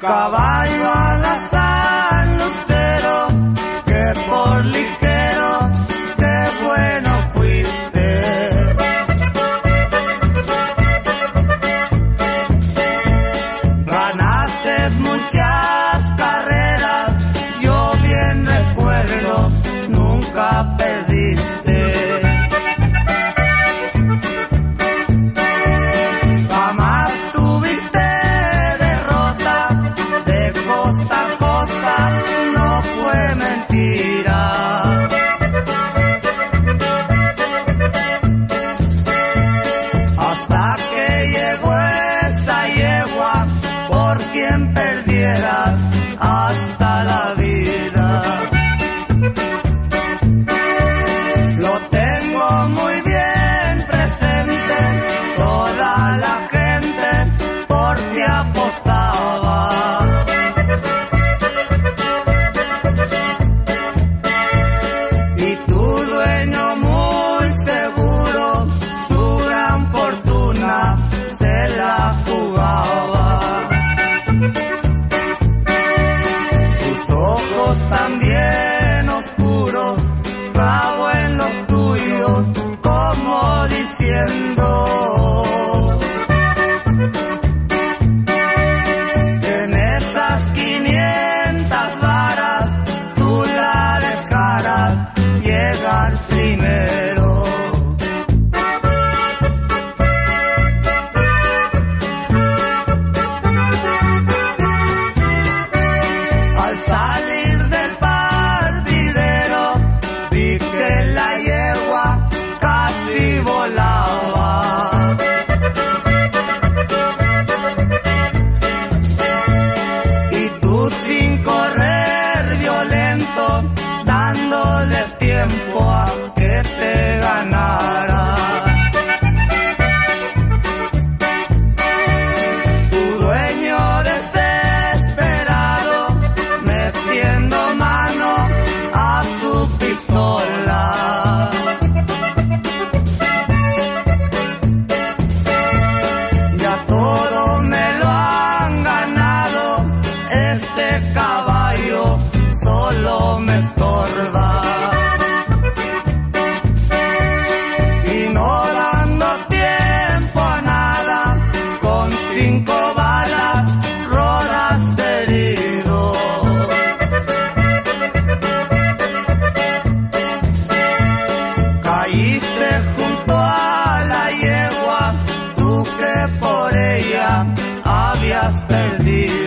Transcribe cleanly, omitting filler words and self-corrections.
caballo alazán lucero, que por ligero, qué bueno fuiste. Ganaste muchas carreras, yo bien recuerdo, nunca perdiste. Jamás tuviste derrota, de costa a costa, no fue mentira. Hasta que llegó esa yegua, por quien perdieras hasta la vida. Lo tengo muy bien presente, toda la gente por ti apostaba. Y tu dueño muy seguro, su gran fortuna se la jugaba. Sus ojos también oscuros, rabo en los tuyos, como diciendo: en esas 500 varas tú la dejaras llegar primero. Al salir del partidero, vi que la yegua casi volaba. Y tú sin correr violento, dándole tiempo a que te ganara. Tu dueño desesperado, metiendo mano a su pistola. Ya todo me lo han ganado, este caballo solo me estorba. Y no dando tiempo a nada, con 5 balas rodaste herido. Caíste junto a la yegua, tú que por ella habías perdido.